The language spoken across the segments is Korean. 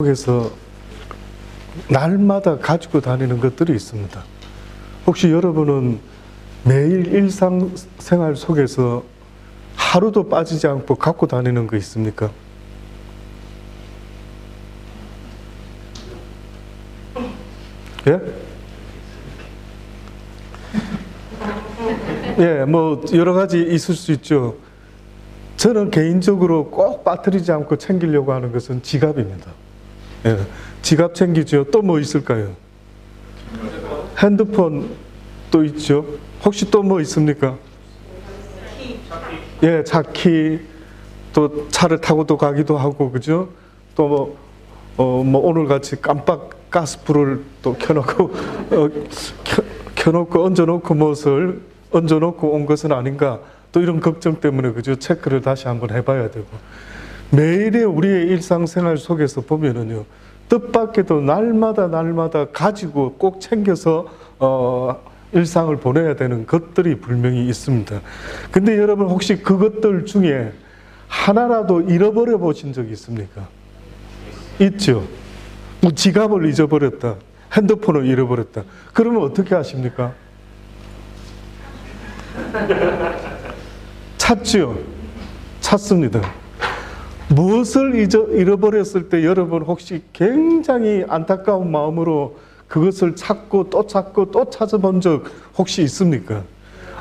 속에서 날마다 가지고 다니는 것들이 있습니다. 혹시 여러분은 매일 일상생활 속에서 하루도 빠지지 않고 갖고 다니는 거 있습니까? 예? 예, 뭐 여러 가지 있을 수 있죠. 저는 개인적으로 꼭 빠뜨리지 않고 챙기려고 하는 것은 지갑입니다. 예, 지갑 챙기죠. 또 뭐 있을까요? 핸드폰 또 있죠. 혹시 또 뭐 있습니까? 예, 차키. 또 차를 타고도 가기도 하고, 그죠? 또 뭐 오늘 같이 깜빡 가스불을 또 켜놓고 켜놓고 얹어놓고 무엇을 얹어놓고 온 것은 아닌가? 또 이런 걱정 때문에, 그죠? 체크를 다시 한번 해봐야 되고. 매일의 우리의 일상생활 속에서 보면은요, 뜻밖에도 날마다 가지고 꼭 챙겨서 일상을 보내야 되는 것들이 분명히 있습니다. 근데 여러분, 혹시 그것들 중에 하나라도 잃어버려 보신 적이 있습니까? 있죠. 뭐 지갑을 잊어버렸다, 핸드폰을 잃어버렸다. 그러면 어떻게 하십니까? 찾죠. 찾습니다. 무엇을 잃어버렸을 때 여러분 혹시 굉장히 안타까운 마음으로 그것을 찾고 또 찾아본 적 혹시 있습니까?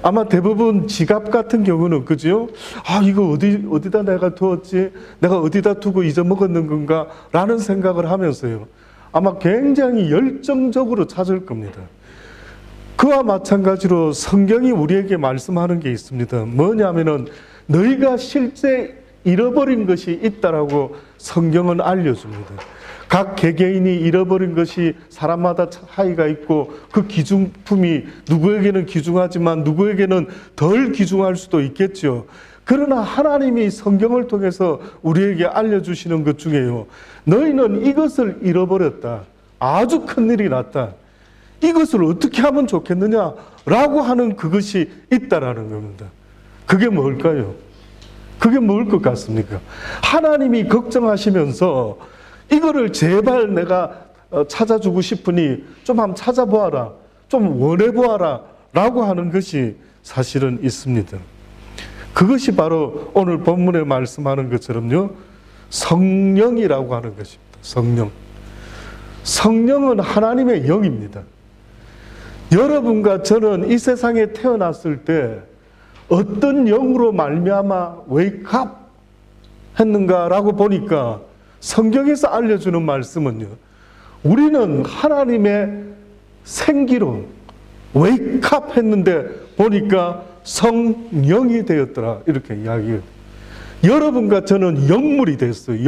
아마 대부분 지갑 같은 경우는, 그죠? 아, 이거 어디다 내가 두었지? 내가 어디다 두고 잊어먹었는 건가? 라는 생각을 하면서요, 아마 굉장히 열정적으로 찾을 겁니다. 그와 마찬가지로 성경이 우리에게 말씀하는 게 있습니다. 뭐냐면은, 너희가 실제 잃어버린 것이 있다라고 성경은 알려줍니다. 각 개개인이 잃어버린 것이 사람마다 차이가 있고, 그 귀중품이 누구에게는 귀중하지만 누구에게는 덜 귀중할 수도 있겠죠. 그러나 하나님이 성경을 통해서 우리에게 알려주시는 것 중에요, 너희는 이것을 잃어버렸다, 아주 큰일이 났다, 이것을 어떻게 하면 좋겠느냐라고 하는 그것이 있다라는 겁니다. 그게 뭘까요? 그게 뭘 것 같습니까? 하나님이 걱정하시면서 이거를 제발 내가 찾아주고 싶으니 좀 한번 찾아보아라, 좀 원해보아라 라고 하는 것이 사실은 있습니다. 그것이 바로 오늘 본문에 말씀하는 것처럼요, 성령이라고 하는 것입니다. 성령. 성령은 하나님의 영입니다. 여러분과 저는 이 세상에 태어났을 때 어떤 영으로 말미암아 웨이크업 했는가라고 보니까, 성경에서 알려주는 말씀은요, 우리는 하나님의 생기로 웨이크업 했는데 보니까 성령이 되었더라, 이렇게 이야기해요. 여러분과 저는 영물이 됐어요.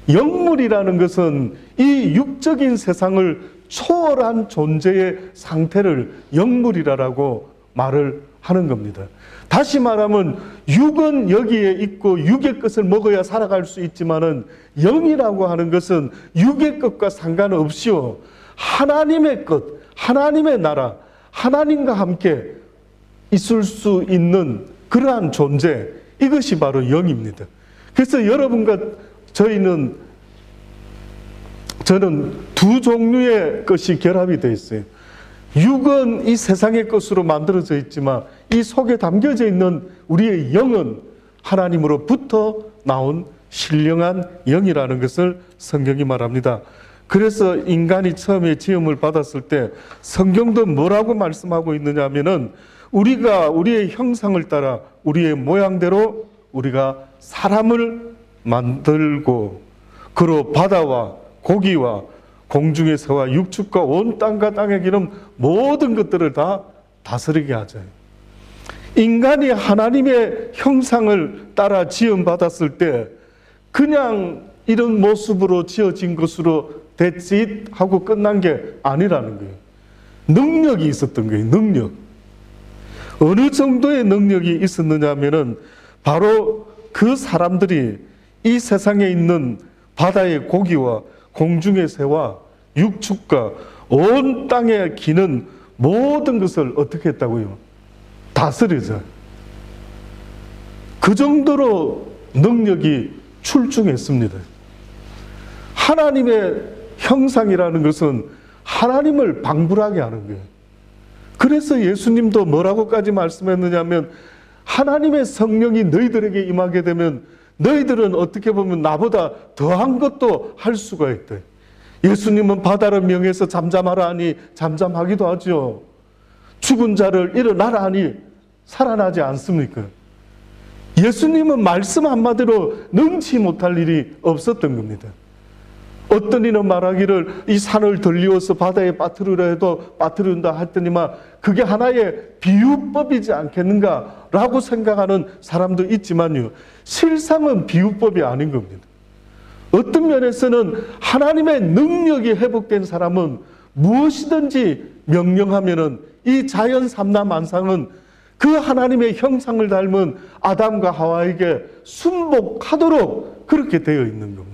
영물이라는 것은 이 육적인 세상을 초월한 존재의 상태를 영물이라고 말을 하는 겁니다. 다시 말하면 육은 여기에 있고 육의 것을 먹어야 살아갈 수 있지만은, 영이라고 하는 것은 육의 것과 상관없이요, 하나님의 것, 하나님의 나라, 하나님과 함께 있을 수 있는 그러한 존재, 이것이 바로 영입니다. 그래서 여러분과 저는 두 종류의 것이 결합이 되어 있어요. 육은 이 세상의 것으로 만들어져 있지만, 이 속에 담겨져 있는 우리의 영은 하나님으로부터 나온 신령한 영이라는 것을 성경이 말합니다. 그래서 인간이 처음에 지음을 받았을 때 성경도 뭐라고 말씀하고 있느냐 하면은, 우리가 우리의 형상을 따라 우리의 모양대로 우리가 사람을 만들고, 그로 바다와 고기와 공중의 새와 육축과 온 땅과 땅에 기는 모든 것들을 다 다스리게 하죠. 인간이 하나님의 형상을 따라 지음받았을 때 그냥 이런 모습으로 지어진 것으로 that's it 하고 끝난 게 아니라는 거예요. 능력이 있었던 거예요. 능력. 어느 정도의 능력이 있었느냐 하면은, 바로 그 사람들이 이 세상에 있는 바다의 고기와 공중의 새와 육축과 온 땅에 기는 모든 것을 어떻게 했다고요? 다스리자. 그 정도로 능력이 출중했습니다. 하나님의 형상이라는 것은 하나님을 방불하게 하는 거예요. 그래서 예수님도 뭐라고까지 말씀했느냐면 하나님의 성령이 너희들에게 임하게 되면 너희들은 어떻게 보면 나보다 더한 것도 할 수가 있다. 예수님은 바다를 명해서 잠잠하라 하니 잠잠하기도 하죠. 죽은 자를 일어나라 하니 살아나지 않습니까? 예수님은 말씀 한마디로 능치 못할 일이 없었던 겁니다. 어떤 이는 말하기를 이 산을 들리워서 바다에 빠뜨리려 해도 빠뜨린다 했더니만 그게 하나의 비유법이지 않겠는가라고 생각하는 사람도 있지만요. 실상은 비유법이 아닌 겁니다. 어떤 면에서는 하나님의 능력이 회복된 사람은 무엇이든지 명령하면은 이 자연 삼라만상은 그 하나님의 형상을 닮은 아담과 하와에게 순복하도록 그렇게 되어 있는 겁니다.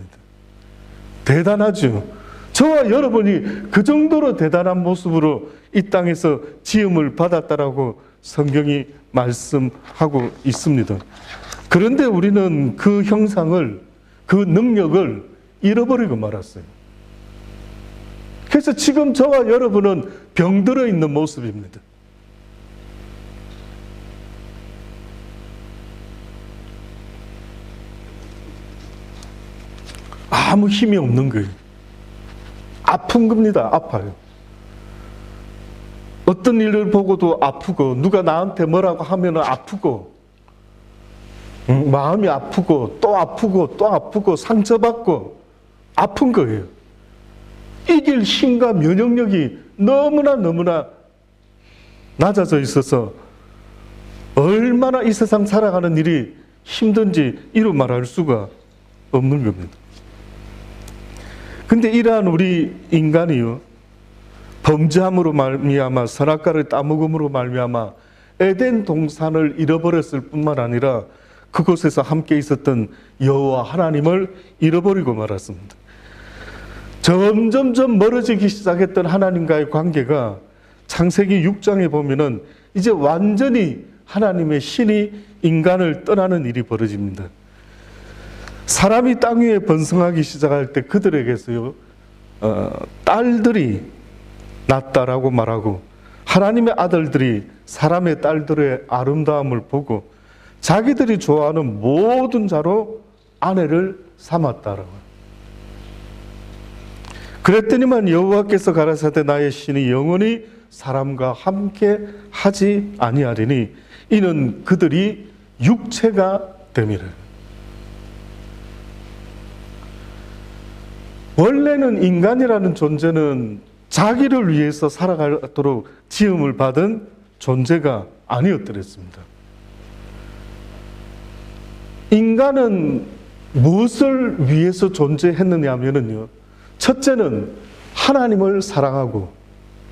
대단하죠. 저와 여러분이 그 정도로 대단한 모습으로 이 땅에서 지음을 받았다라고 성경이 말씀하고 있습니다. 그런데 우리는 그 형상을, 그 능력을 잃어버리고 말았어요. 그래서 지금 저와 여러분은 병들어 있는 모습입니다. 아무 힘이 없는 거예요. 아픈 겁니다. 아파요. 어떤 일을 보고도 아프고 누가 나한테 뭐라고 하면 아프고 마음이 아프고 또 아프고 또 아프고 상처받고 아픈 거예요. 이길 힘과 면역력이 너무나 낮아져 있어서 얼마나 이 세상 살아가는 일이 힘든지 이루 말할 수가 없는 겁니다. 근데 이러한 우리 인간이요, 범죄함으로 말미암아 선악과를 따먹음으로 말미암아 에덴 동산을 잃어버렸을 뿐만 아니라 그곳에서 함께 있었던 여호와 하나님을 잃어버리고 말았습니다. 점점점 멀어지기 시작했던 하나님과의 관계가 창세기 6장에 보면은 이제 완전히 하나님의 신이 인간을 떠나는 일이 벌어집니다. 사람이 땅 위에 번성하기 시작할 때 그들에게서요, 딸들이 낳았다라고 말하고 하나님의 아들들이 사람의 딸들의 아름다움을 보고 자기들이 좋아하는 모든 자로 아내를 삼았다라고. 그랬더니만 여호와께서 가라사대 나의 신이 영원히 사람과 함께 하지 아니하리니 이는 그들이 육체가 됨이라. 원래는 인간이라는 존재는 자기를 위해서 살아가도록 지음을 받은 존재가 아니었더랬습니다. 인간은 무엇을 위해서 존재했느냐 하면요, 첫째는 하나님을 사랑하고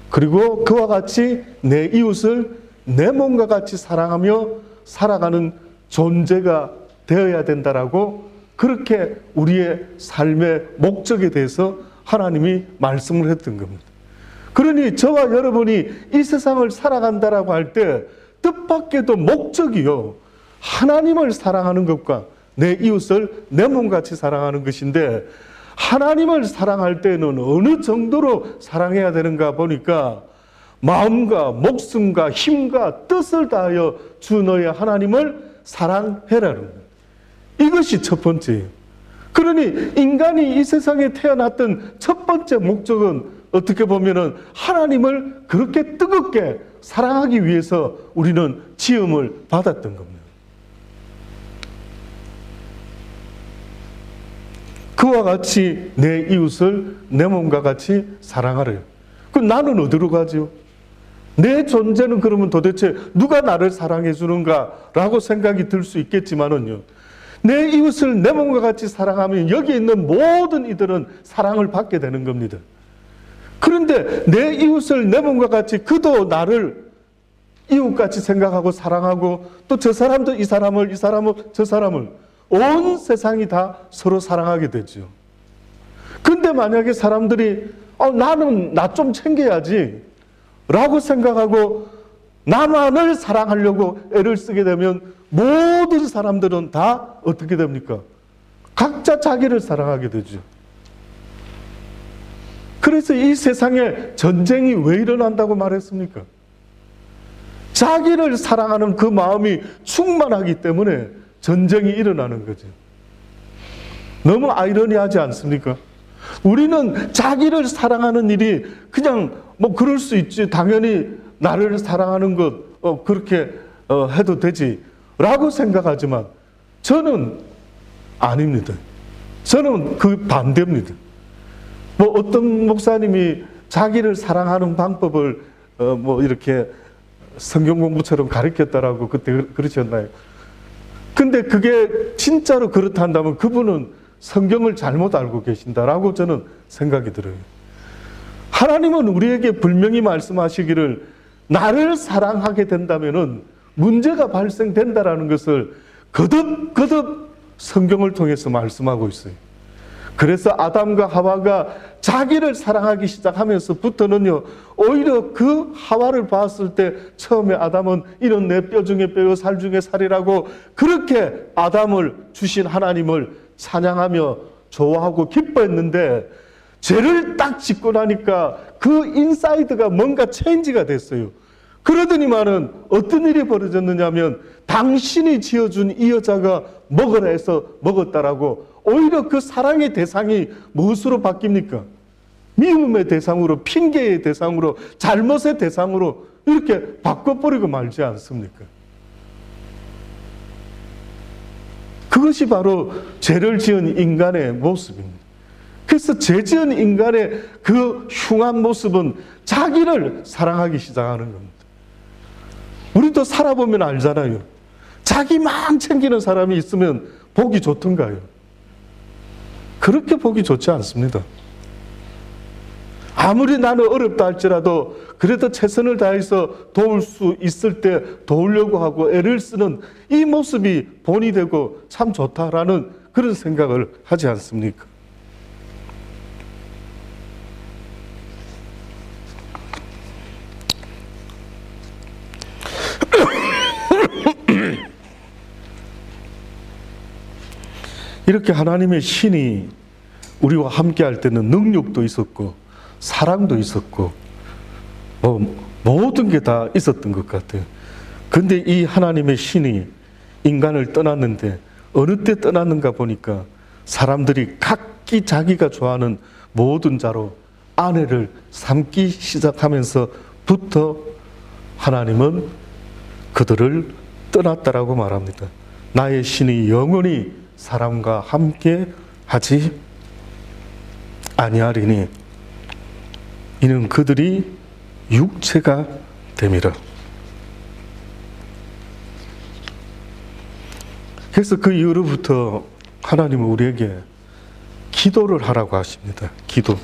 그리고 그와 같이 내 이웃을 내 몸과 같이 사랑하며 살아가는 존재가 되어야 된다라고 그렇게 우리의 삶의 목적에 대해서 하나님이 말씀을 했던 겁니다. 그러니 저와 여러분이 이 세상을 살아간다라고 할 때 뜻밖에도 목적이요, 하나님을 사랑하는 것과 내 이웃을 내 몸같이 사랑하는 것인데, 하나님을 사랑할 때는 어느 정도로 사랑해야 되는가 보니까 마음과 목숨과 힘과 뜻을 다하여 주 너의 하나님을 사랑해라는 거예요. 이것이 첫 번째예요. 그러니 인간이 이 세상에 태어났던 첫 번째 목적은 어떻게 보면은 하나님을 그렇게 뜨겁게 사랑하기 위해서 우리는 지음을 받았던 겁니다. 그와 같이 내 이웃을 내 몸과 같이 사랑하래요. 그럼 나는 어디로 가죠? 내 존재는 그러면 도대체 누가 나를 사랑해 주는가라고 생각이 들 수 있겠지만은요, 내 이웃을 내 몸과 같이 사랑하면 여기 있는 모든 이들은 사랑을 받게 되는 겁니다. 그런데 내 이웃을 내 몸과 같이 그도 나를 이웃같이 생각하고 사랑하고 또 저 사람도 이 사람을 저 사람을 온 세상이 다 서로 사랑하게 되죠. 근데 만약에 사람들이 나는 나 좀 챙겨야지 라고 생각하고 나만을 사랑하려고 애를 쓰게 되면 모든 사람들은 다 어떻게 됩니까? 각자 자기를 사랑하게 되죠. 그래서 이 세상에 전쟁이 왜 일어난다고 말했습니까? 자기를 사랑하는 그 마음이 충만하기 때문에 전쟁이 일어나는 거죠. 너무 아이러니하지 않습니까? 우리는 자기를 사랑하는 일이 그냥 뭐 그럴 수 있지, 당연히 나를 사랑하는 것 그렇게 해도 되지 라고 생각하지만 저는 아닙니다. 저는 그 반대입니다. 뭐 어떤 목사님이 자기를 사랑하는 방법을 뭐 이렇게 성경 공부처럼 가르쳤다라고 그때 그러셨나요? 근데 그게 진짜로 그렇다면 그분은 성경을 잘못 알고 계신다라고 저는 생각이 들어요. 하나님은 우리에게 분명히 말씀하시기를 나를 사랑하게 된다면은 문제가 발생된다라는 것을 거듭 성경을 통해서 말씀하고 있어요. 그래서 아담과 하와가 자기를 사랑하기 시작하면서부터는요, 오히려 그 하와를 봤을 때 처음에 아담은 이런 내 뼈 중에 뼈요 살 중에 살이라고 그렇게 아담을 주신 하나님을 찬양하며 좋아하고 기뻐했는데 죄를 딱 짓고 나니까 그 인사이드가 뭔가 체인지가 됐어요. 그러더니만은 어떤 일이 벌어졌느냐면 당신이 지어준 이 여자가 먹으라 해서 먹었다라고 오히려 그 사랑의 대상이 무엇으로 바뀝니까? 미움의 대상으로, 핑계의 대상으로, 잘못의 대상으로 이렇게 바꿔버리고 말지 않습니까? 그것이 바로 죄를 지은 인간의 모습입니다. 그래서 죄 지은 인간의 그 흉한 모습은 자기를 사랑하기 시작하는 겁니다. 우리도 살아보면 알잖아요. 자기만 챙기는 사람이 있으면 보기 좋던가요? 그렇게 보기 좋지 않습니다. 아무리 나는 어렵다 할지라도 그래도 최선을 다해서 도울 수 있을 때 도우려고 하고 애를 쓰는 이 모습이 본이 되고 참 좋다라는 그런 생각을 하지 않습니까? 이렇게 하나님의 신이 우리와 함께 할 때는 능력도 있었고 사랑도 있었고 모든 게 다 있었던 것 같아요. 근데 이 하나님의 신이 인간을 떠났는데 어느 때 떠났는가 보니까 사람들이 각기 자기가 좋아하는 모든 자로 아내를 삼기 시작하면서부터 하나님은 그들을 떠났다라고 말합니다. 나의 신이 영원히 사람과 함께 하지 아니하리니 이는 그들이 육체가 됨이라. 그래서 그 이후로부터 하나님은 우리에게 기도를 하라고 하십니다. 기도.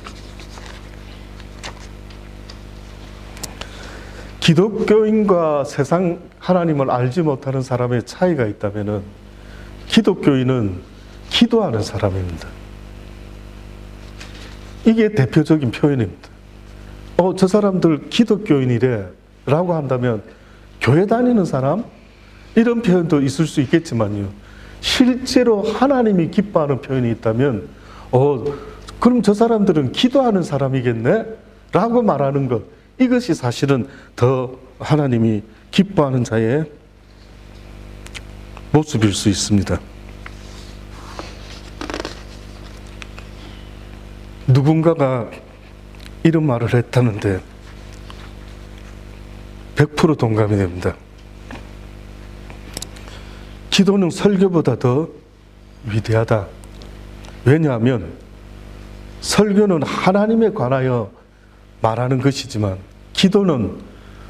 기독교인과 세상 하나님을 알지 못하는 사람의 차이가 있다면은 기독교인은 기도하는 사람입니다. 이게 대표적인 표현입니다. 저 사람들 기독교인이래 라고 한다면 교회 다니는 사람? 이런 표현도 있을 수 있겠지만요. 실제로 하나님이 기뻐하는 표현이 있다면 그럼 저 사람들은 기도하는 사람이겠네? 라고 말하는 것, 이것이 사실은 더 하나님이 기뻐하는 자의 모습일 수 있습니다. 누군가가 이런 말을 했다는데 100% 동감이 됩니다. 기도는 설교보다 더 위대하다. 왜냐하면 설교는 하나님에 관하여 말하는 것이지만 기도는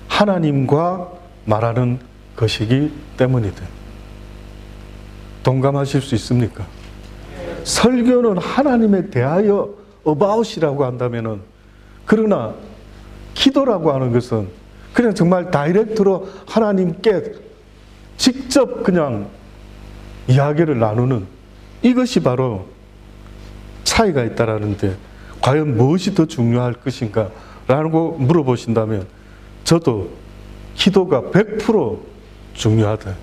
하나님과 말하는 것이기 때문이다. 동감하실 수 있습니까? 설교는 하나님에 대하여 about이라고 한다면은, 그러나 기도라고 하는 것은 그냥 정말 다이렉트로 하나님께 직접 그냥 이야기를 나누는, 이것이 바로 차이가 있다라는데, 과연 무엇이 더 중요할 것인가 라고 물어보신다면 저도 기도가 100% 중요하다.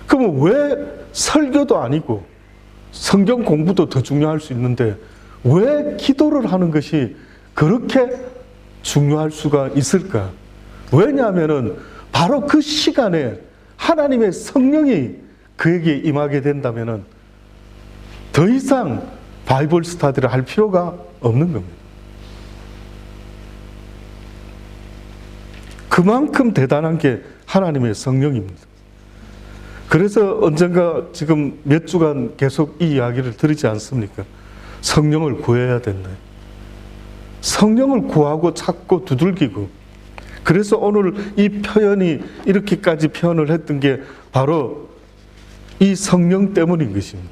그러면 왜 설교도 아니고 성경 공부도 더 중요할 수 있는데 왜 기도를 하는 것이 그렇게 중요할 수가 있을까? 왜냐하면은 바로 그 시간에 하나님의 성령이 그에게 임하게 된다면은 더 이상 바이블 스터디를 할 필요가 없는 겁니다. 그만큼 대단한 게 하나님의 성령입니다. 그래서 언젠가 지금 몇 주간 계속 이 이야기를 드리지 않습니까? 성령을 구해야 된다. 성령을 구하고 찾고 두들기고, 그래서 오늘 이 표현이 이렇게까지 표현을 했던 게 바로 이 성령 때문인 것입니다.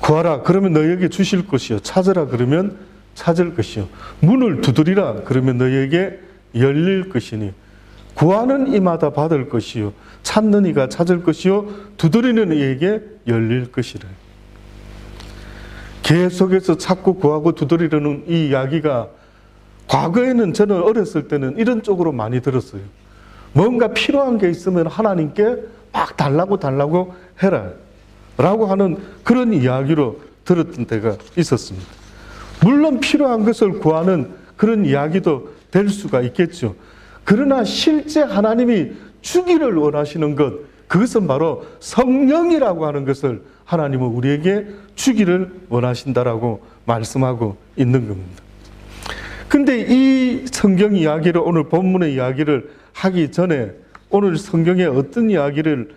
구하라 그러면 너희에게 주실 것이요, 찾으라 그러면 찾을 것이요, 문을 두드리라 그러면 너희에게 열릴 것이니 구하는 이마다 받을 것이요, 찾는 이가 찾을 것이요, 두드리는 이에게 열릴 것이라. 계속해서 찾고 구하고 두드리려는 이 이야기가 과거에는 저는 어렸을 때는 이런 쪽으로 많이 들었어요. 뭔가 필요한 게 있으면 하나님께 막 달라고 해라 라고 하는 그런 이야기로 들었던 때가 있었습니다. 물론 필요한 것을 구하는 그런 이야기도 될 수가 있겠죠. 그러나 실제 하나님이 주기를 원하시는 것, 그것은 바로 성령이라고 하는 것을 하나님은 우리에게 주기를 원하신다라고 말씀하고 있는 겁니다. 근데 이 성경 이야기를, 오늘 본문의 이야기를 하기 전에 오늘 성경에 어떤 이야기를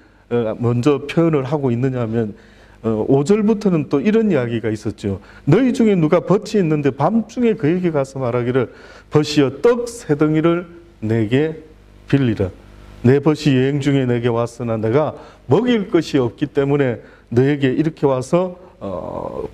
먼저 표현을 하고 있느냐 하면 5절부터는 또 이런 이야기가 있었죠. 너희 중에 누가 벗이 있는데 밤중에 그에게 가서 말하기를 벗이여 떡 세 덩이를 내게 빌리라. 내 벗이 여행 중에 내게 왔으나 내가 먹일 것이 없기 때문에 너에게 이렇게 와서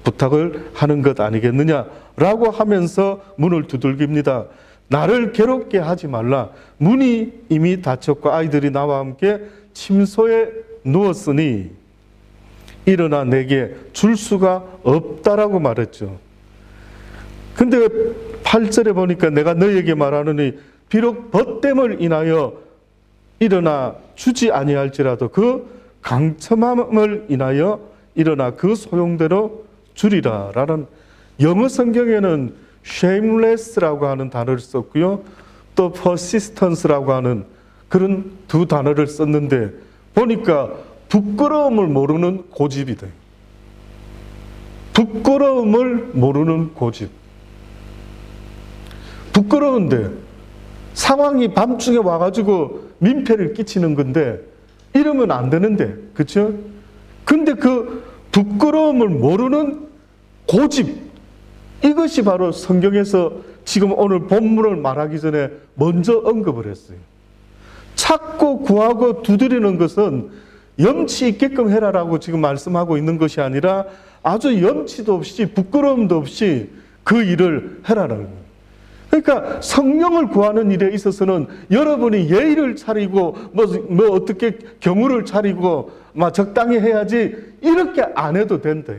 부탁을 하는 것 아니겠느냐라고 하면서 문을 두들깁니다. 나를 괴롭게 하지 말라. 문이 이미 닫혔고 아이들이 나와 함께 침소에 누웠으니 일어나 내게 줄 수가 없다라고 말했죠. 근데 8절에 보니까 내가 너에게 말하노니 비록 벗됨을 인하여 일어나 주지 아니할지라도 그 강첨함을 인하여 일어나 그 소용대로 주리라 라는, 영어 성경에는 shameless라고 하는 단어를 썼고요, 또 persistence라고 하는 그런 두 단어를 썼는데 보니까 부끄러움을 모르는 고집이다. 부끄러움을 모르는 고집. 부끄러운데 상황이 밤중에 와가지고 민폐를 끼치는 건데 이러면 안 되는데, 그렇죠? 근데 그 부끄러움을 모르는 고집, 이것이 바로 성경에서 지금 오늘 본문을 말하기 전에 먼저 언급을 했어요. 찾고 구하고 두드리는 것은 염치 있게끔 해라라고 지금 말씀하고 있는 것이 아니라 아주 염치도 없이 부끄러움도 없이 그 일을 해라라는 거예요. 그러니까 성령을 구하는 일에 있어서는 여러분이 예의를 차리고 뭐 어떻게 경우를 차리고 막 적당히 해야지 이렇게 안 해도 된다.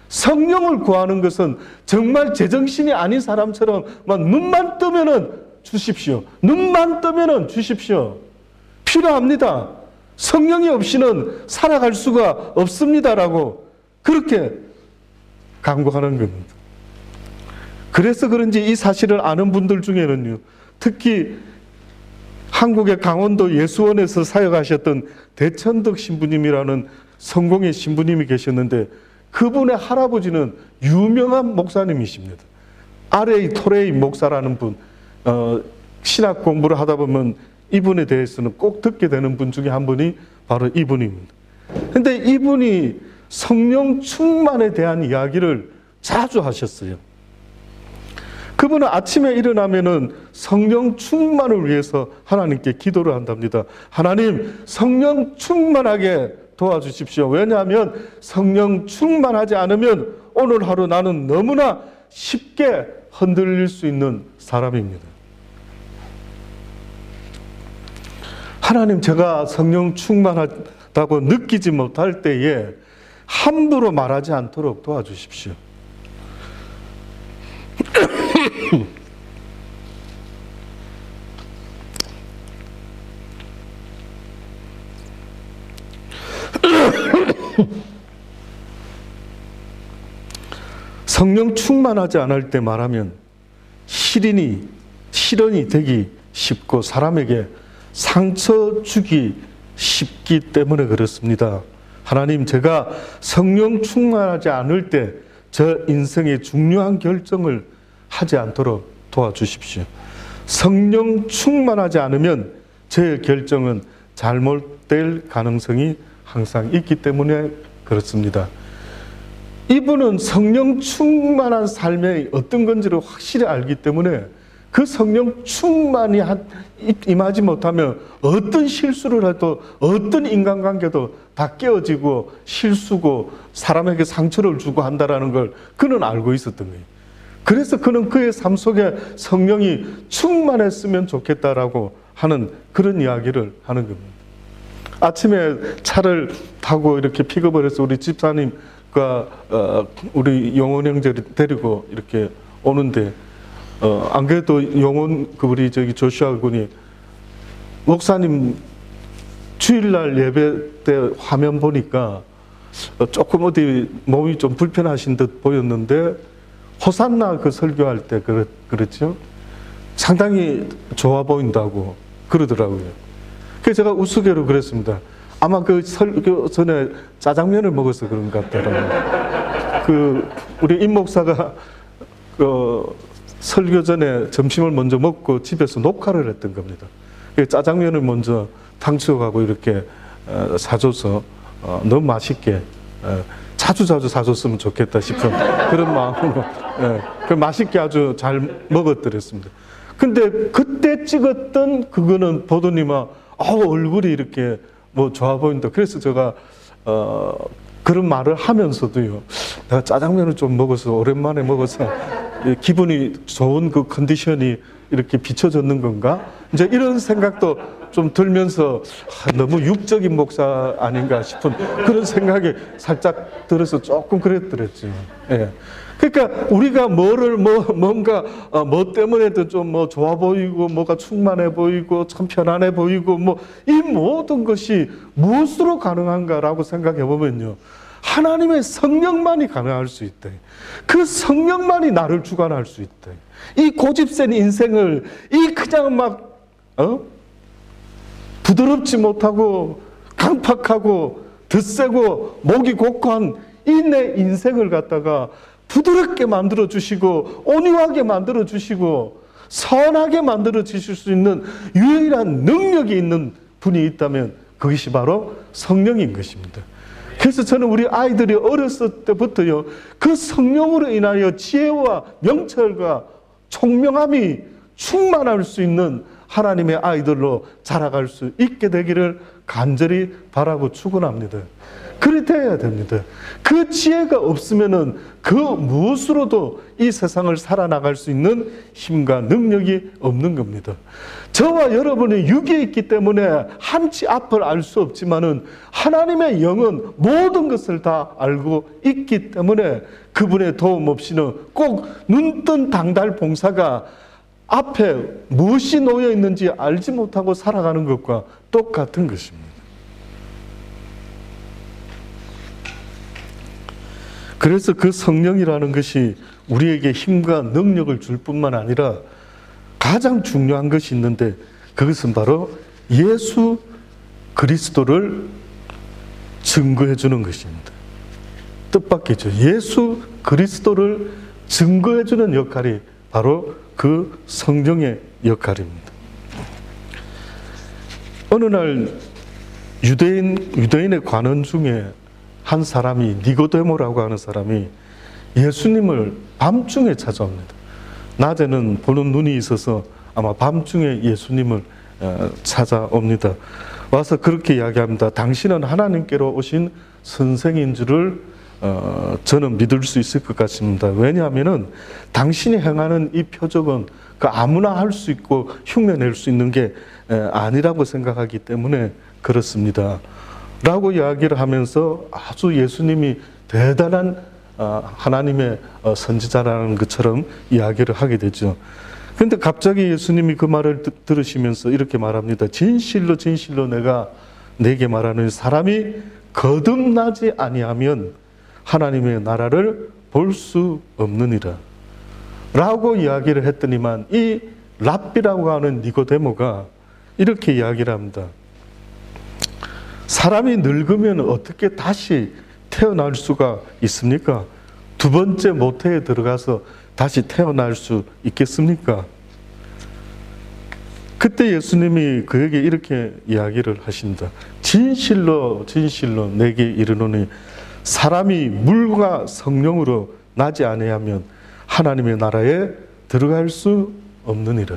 성령을 구하는 것은 정말 제정신이 아닌 사람처럼 막 눈만 뜨면은 주십시오. 눈만 뜨면은 주십시오. 필요합니다. 성령이 없이는 살아갈 수가 없습니다라고 그렇게 간구하는 겁니다. 그래서 그런지 이 사실을 아는 분들 중에는요, 특히 한국의 강원도 예수원에서 사역하셨던 대천덕 신부님이라는 성공의 신부님이 계셨는데 그분의 할아버지는 유명한 목사님이십니다. R.A. 토레이 목사라는 분, 신학 공부를 하다 보면 이분에 대해서는 꼭 듣게 되는 분 중에 한 분이 바로 이분입니다. 그런데 이분이 성령 충만에 대한 이야기를 자주 하셨어요. 그분은 아침에 일어나면은 성령 충만을 위해서 하나님께 기도를 한답니다. 하나님, 성령 충만하게 도와주십시오. 왜냐하면 성령 충만하지 않으면 오늘 하루 나는 너무나 쉽게 흔들릴 수 있는 사람입니다. 하나님, 제가 성령 충만하다고 느끼지 못할 때에 함부로 말하지 않도록 도와주십시오. 성령 충만하지 않을 때 말하면 실현이 되기 쉽고 사람에게 상처 주기 쉽기 때문에 그렇습니다. 하나님, 제가 성령 충만하지 않을 때 저 인생의 중요한 결정을 하지 않도록 도와주십시오. 성령 충만하지 않으면 제 결정은 잘못될 가능성이 항상 있기 때문에 그렇습니다. 이분은 성령 충만한 삶이 어떤 건지를 확실히 알기 때문에 그 성령 충만이 임하지 못하면 어떤 실수를 해도 어떤 인간관계도 다 깨어지고 실수고 사람에게 상처를 주고 한다는 걸 그는 알고 있었던 거예요. 그래서 그는 그의 삶 속에 성령이 충만했으면 좋겠다라고 하는 그런 이야기를 하는 겁니다. 아침에 차를 타고 이렇게 픽업을 해서 우리 집사님과 우리 용원 형제를 데리고 이렇게 오는데 안 그래도 용원 우리 조슈아 군이 목사님 주일날 예배 때 화면 보니까 조금 어디 몸이 좀 불편하신 듯 보였는데 호산나 그 설교할 때 그렇죠? 상당히 좋아 보인다고 그러더라고요. 그래서 제가 우스개로 그랬습니다. 아마 그 설교 전에 짜장면을 먹어서 그런 것 같더라고요. 우리 임 목사가 설교 전에 점심을 먼저 먹고 집에서 녹화를 했던 겁니다. 짜장면을 먼저 탕수육하고 이렇게 사줘서 너무 맛있게 자주 사줬으면 좋겠다 싶은 그런 마음으로 맛있게 아주 잘 먹었더랬습니다. 근데 그때 찍었던 그거는 보더니만 얼굴이 이렇게 뭐 좋아 보인다. 그래서 제가 그런 말을 하면서도요, 내가 짜장면을 좀 먹어서 오랜만에 먹어서 기분이 좋은 그 컨디션이 이렇게 비춰졌는 건가? 이제 이런 생각도 좀 들면서 너무 육적인 목사 아닌가 싶은 그런 생각이 살짝 들어서 조금 그랬더랬죠. 예. 그러니까 우리가 뭔가 뭐 때문에도 좀 뭐 좋아 보이고 뭐가 충만해 보이고 참 편안해 보이고 뭐 이 모든 것이 무엇으로 가능한가라고 생각해 보면요, 하나님의 성령만이 가능할 수 있다. 그 성령만이 나를 주관할 수 있다. 이 고집센 인생을 그냥 막 부드럽지 못하고 강팍하고 드세고 목이 곡한 이 내 인생을 갖다가 부드럽게 만들어 주시고 온유하게 만들어 주시고 선하게 만들어 주실 수 있는 유일한 능력이 있는 분이 있다면 그것이 바로 성령인 것입니다. 그래서 저는 우리 아이들이 어렸을 때부터요, 그 성령으로 인하여 지혜와 명철과 총명함이 충만할 수 있는 하나님의 아이들로 자라갈 수 있게 되기를 간절히 바라고 축원합니다. 그렇게 해야 됩니다. 그 지혜가 없으면은 그 무엇으로도 이 세상을 살아나갈 수 있는 힘과 능력이 없는 겁니다. 저와 여러분의 육이 있기 때문에 한치 앞을 알 수 없지만은 하나님의 영은 모든 것을 다 알고 있기 때문에 그분의 도움 없이는 꼭 눈뜬 당달 봉사가 앞에 무엇이 놓여 있는지 알지 못하고 살아가는 것과 똑같은 것입니다. 그래서 그 성령이라는 것이 우리에게 힘과 능력을 줄 뿐만 아니라 가장 중요한 것이 있는데 그것은 바로 예수 그리스도를 증거해 주는 것입니다. 뜻밖이죠. 예수 그리스도를 증거해 주는 역할이 바로 그 성령의 역할입니다. 어느 날 유대인의 관원 중에 한 사람이 니고데모라고 하는 사람이 예수님을 밤중에 찾아옵니다. 낮에는 보는 눈이 있어서 아마 밤중에 예수님을 찾아옵니다. 와서 그렇게 이야기합니다. 당신은 하나님께로 오신 선생인 줄을 저는 믿을 수 있을 것 같습니다. 왜냐하면 당신이 행하는 이 표적은 그 아무나 할 수 있고 흉내낼 수 있는 게 아니라고 생각하기 때문에 그렇습니다. 라고 이야기를 하면서 아주 예수님이 대단한 하나님의 선지자라는 것처럼 이야기를 하게 되죠. 그런데 갑자기 예수님이 그 말을 들으시면서 이렇게 말합니다. 진실로 진실로 내가 네게 말하는 사람이 거듭나지 아니하면 하나님의 나라를 볼 수 없느니라 라고 이야기를 했더니만 이 랍비라고 하는 니고데모가 이렇게 이야기를 합니다. 사람이 늙으면 어떻게 다시 태어날 수가 있습니까? 두 번째 모태에 들어가서 다시 태어날 수 있겠습니까? 그때 예수님이 그에게 이렇게 이야기를 하신다. 진실로 진실로 내게 이르노니 사람이 물과 성령으로 나지 아니하면 하나님의 나라에 들어갈 수 없느니라.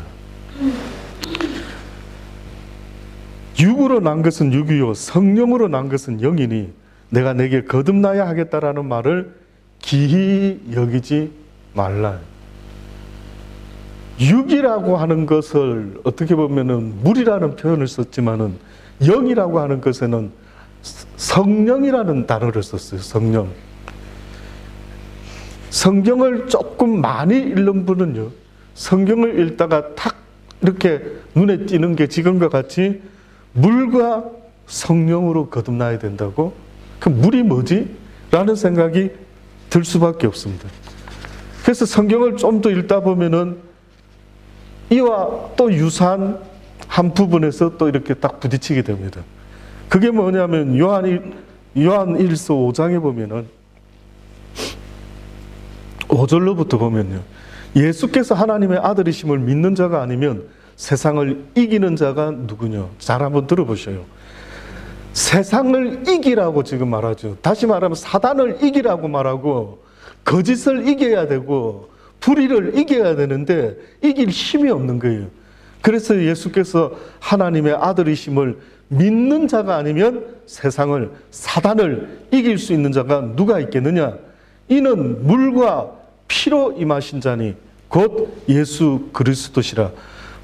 육으로 난 것은 육이요 성령으로 난 것은 영이니 내가 내게 거듭나야 하겠다라는 말을 기히 여기지 말라. 육이라고 하는 것을 어떻게 보면은 물이라는 표현을 썼지만은 영이라고 하는 것에는 성령이라는 단어를 썼어요. 성령. 성경을 조금 많이 읽는 분은요, 성경을 읽다가 탁 이렇게 눈에 띄는 게 지금과 같이 물과 성령으로 거듭나야 된다고? 그 물이 뭐지? 라는 생각이 들 수밖에 없습니다. 그래서 성경을 좀 더 읽다 보면은 이와 또 유사한 한 부분에서 또 이렇게 딱 부딪히게 됩니다. 그게 뭐냐면 요한 1서 5장에 보면은 5절로부터 보면요. 예수께서 하나님의 아들이심을 믿는 자가 아니면 세상을 이기는 자가 누구냐? 잘 한번 들어보셔요. 세상을 이기라고 지금 말하죠. 다시 말하면 사단을 이기라고 말하고 거짓을 이겨야 되고 불의를 이겨야 되는데 이길 힘이 없는 거예요. 그래서 예수께서 하나님의 아들이심을 믿는 자가 아니면 세상을, 사단을 이길 수 있는 자가 누가 있겠느냐? 이는 물과 피로 임하신 자니 곧 예수 그리스도시라.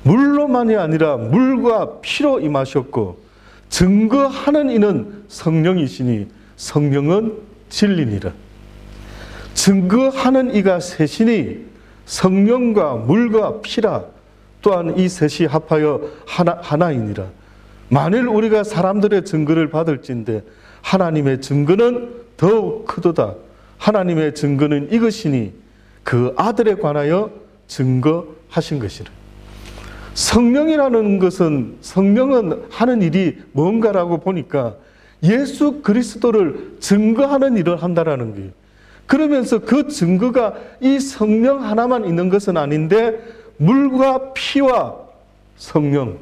물로만이 아니라 물과 피로 임하셨고 증거하는 이는 성령이시니 성령은 진리니라. 증거하는 이가 셋이니 성령과 물과 피라. 또한 이 셋이 합하여 하나이니라. 만일 우리가 사람들의 증거를 받을진대 하나님의 증거는 더욱 크도다. 하나님의 증거는 이것이니 그 아들에 관하여 증거하신 것이라. 성령이라는 것은, 성령은 하는 일이 뭔가라고 보니까 예수 그리스도를 증거하는 일을 한다라는 거예요. 그러면서 그 증거가 이 성령 하나만 있는 것은 아닌데 물과 피와 성령,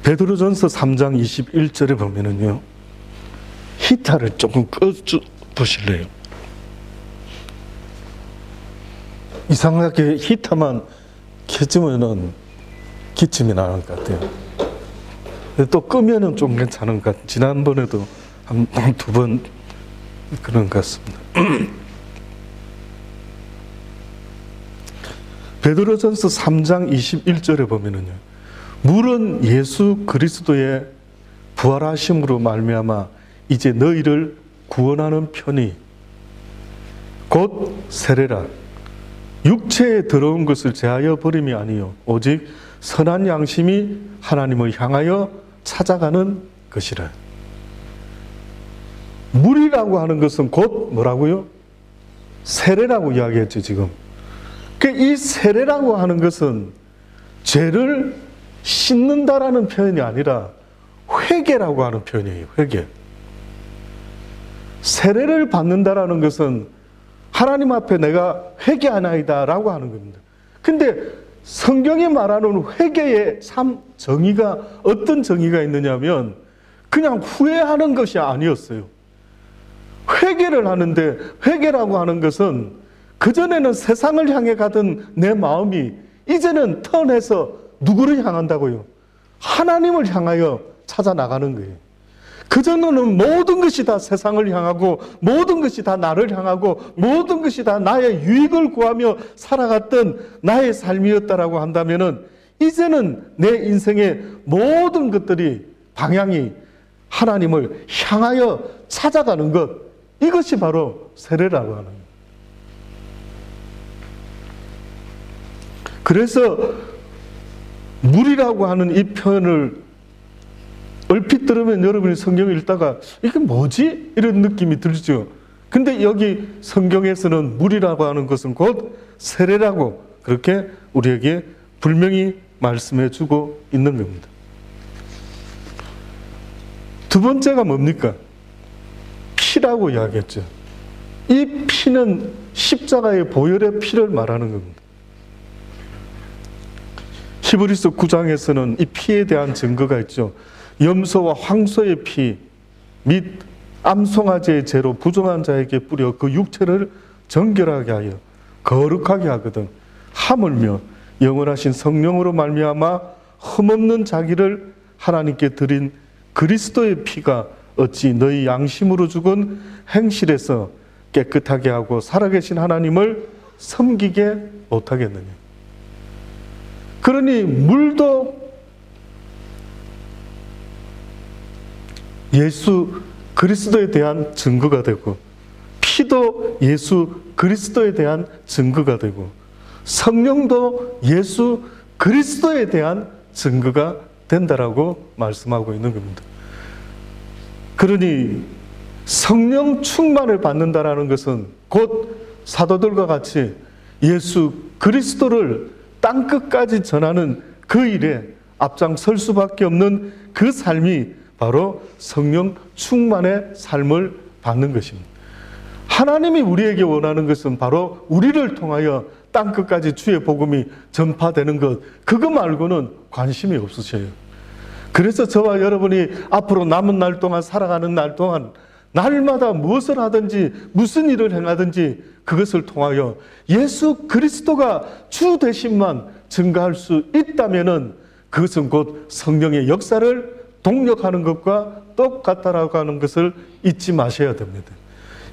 베드로전서 3장 21절에 보면은요, 히타를 조금 꺼 보실래요? 이상하게 히타만 켜지면은 기침이 나는 것 같아요. 또 끄면은 좀 괜찮은 것 같아요. 지난번에도 한 두 번 그런 것 같습니다. 베드로전서 3장 21절에 보면은요, 물은 예수 그리스도의 부활하심으로 말미암아 이제 너희를 구원하는 편이 곧 세례라. 육체에 들어온 것을 제하여 버림이 아니요 오직 선한 양심이 하나님을 향하여 찾아가는 것이라. 물이라고 하는 것은 곧 뭐라고요? 세례라고 이야기했죠 지금. 이 세례라고 하는 것은 죄를 씻는다라는 표현이 아니라 회개라고 하는 표현이에요. 회개. 세례를 받는다라는 것은 하나님 앞에 내가 회개하나이다라고 하는 겁니다. 근데 성경이 말하는 회개의 참 정의가 어떤 정의가 있느냐면 그냥 후회하는 것이 아니었어요. 회개를 하는데, 회개라고 하는 것은 그전에는 세상을 향해 가던 내 마음이 이제는 턴해서 누구를 향한다고요? 하나님을 향하여 찾아 나가는 거예요. 그전에는 모든 것이 다 세상을 향하고 모든 것이 다 나를 향하고 모든 것이 다 나의 유익을 구하며 살아갔던 나의 삶이었다라고 한다면은 이제는 내 인생의 모든 것들이 방향이 하나님을 향하여 찾아가는 것, 이것이 바로 세례라고 하는 거예요. 그래서 물이라고 하는 이 표현을 얼핏 들으면 여러분이 성경을 읽다가 이게 뭐지? 이런 느낌이 들죠. 근데 여기 성경에서는 물이라고 하는 것은 곧 세례라고 그렇게 우리에게 분명히 말씀해 주고 있는 겁니다. 두 번째가 뭡니까? 피라고 이야기했죠. 이 피는 십자가의 보혈의 피를 말하는 겁니다. 히브리서 9장에서는 이 피에 대한 증거가 있죠. 염소와 황소의 피 및 암송아지의 죄로 부정한 자에게 뿌려 그 육체를 정결하게 하여 거룩하게 하거든. 하물며 영원하신 성령으로 말미암아 흠없는 자기를 하나님께 드린 그리스도의 피가 어찌 너희 양심으로 죽은 행실에서 깨끗하게 하고 살아계신 하나님을 섬기게 못하겠느냐. 그러니 물도 예수 그리스도에 대한 증거가 되고, 피도 예수 그리스도에 대한 증거가 되고, 성령도 예수 그리스도에 대한 증거가 된다라고 말씀하고 있는 겁니다. 그러니 성령 충만을 받는다라는 것은 곧 사도들과 같이 예수 그리스도를 땅끝까지 전하는 그 일에 앞장설 수밖에 없는 그 삶이 바로 성령 충만의 삶을 받는 것입니다. 하나님이 우리에게 원하는 것은 바로 우리를 통하여 땅끝까지 주의 복음이 전파되는 것, 그거 말고는 관심이 없으셔요. 그래서 저와 여러분이 앞으로 남은 날 동안, 살아가는 날 동안 날마다 무엇을 하든지 무슨 일을 행하든지 그것을 통하여 예수 그리스도가 주 되심만 증거할 수 있다면은 그것은 곧 성령의 역사를 동력하는 것과 똑같다라고 하는 것을 잊지 마셔야 됩니다.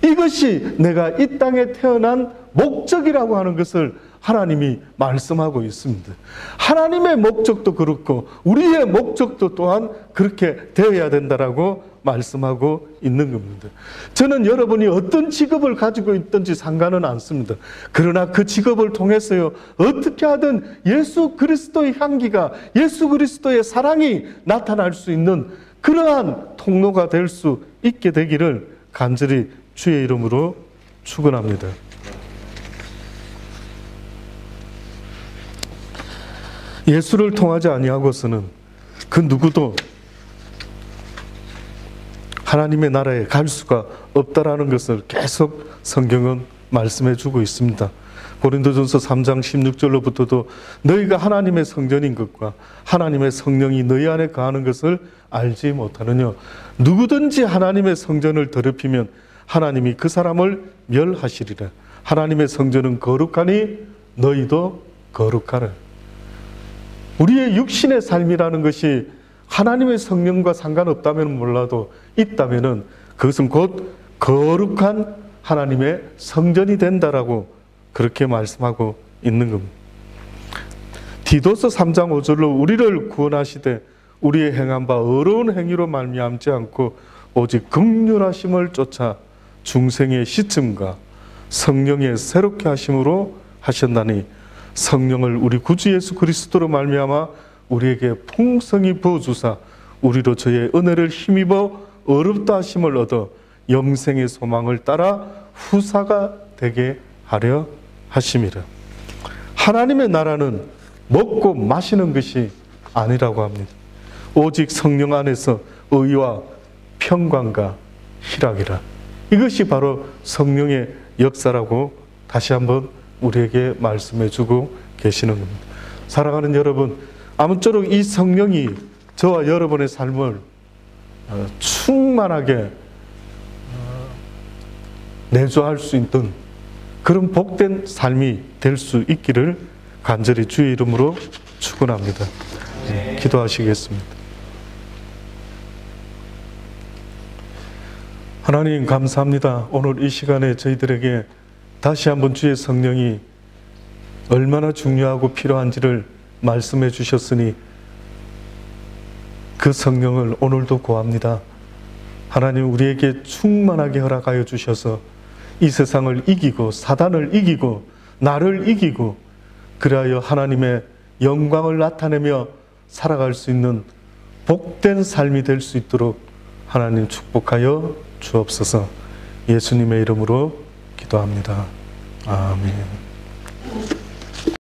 이것이 내가 이 땅에 태어난 목적이라고 하는 것을 하나님이 말씀하고 있습니다. 하나님의 목적도 그렇고 우리의 목적도 또한 그렇게 되어야 된다라고 말씀하고 있는 겁니다. 저는 여러분이 어떤 직업을 가지고 있든지 상관은 않습니다. 그러나 그 직업을 통해서요, 어떻게 하든 예수 그리스도의 향기가, 예수 그리스도의 사랑이 나타날 수 있는 그러한 통로가 될 수 있게 되기를 간절히 주의 이름으로 축원합니다. 예수를 통하지 아니하고서는 그 누구도 하나님의 나라에 갈 수가 없다라는 것을 계속 성경은 말씀해 주고 있습니다. 고린도전서 3장 16절로부터도 너희가 하나님의 성전인 것과 하나님의 성령이 너희 안에 거하는 것을 알지 못하느냐. 누구든지 하나님의 성전을 더럽히면 하나님이 그 사람을 멸하시리라. 하나님의 성전은 거룩하니 너희도 거룩하라. 우리의 육신의 삶이라는 것이 하나님의 성령과 상관없다면 몰라도 있다면은 그것은 곧 거룩한 하나님의 성전이 된다라고 그렇게 말씀하고 있는 겁니다. 디도서 3장 5절로 우리를 구원하시되 우리의 행한 바 어려운 행위로 말미암지 않고 오직 긍휼하심을 쫓아 중생의 시침과 성령의 새롭게 하심으로 하셨나니 성령을 우리 구주 예수 그리스도로 말미암아 우리에게 풍성히 부어주사 우리로 저의 은혜를 힘입어 어렵다 하심을 얻어 영생의 소망을 따라 후사가 되게 하려 하심이라. 하나님의 나라는 먹고 마시는 것이 아니라고 합니다. 오직 성령 안에서 의와 평강과 희락이라. 이것이 바로 성령의 역사라고 다시 한번 우리에게 말씀해 주고 계시는 겁니다. 사랑하는 여러분, 아무쪼록 이 성령이 저와 여러분의 삶을 충만하게 내조할 수 있는 그런 복된 삶이 될 수 있기를 간절히 주의 이름으로 축원합니다. 기도하시겠습니다. 하나님 감사합니다. 오늘 이 시간에 저희들에게 다시 한번 주의 성령이 얼마나 중요하고 필요한지를 말씀해 주셨으니 그 성령을 오늘도 구합니다. 하나님 우리에게 충만하게 허락하여 주셔서 이 세상을 이기고 사단을 이기고 나를 이기고 그리하여 하나님의 영광을 나타내며 살아갈 수 있는 복된 삶이 될 수 있도록 하나님 축복하여 주옵소서. 예수님의 이름으로 기도합니다. 아멘.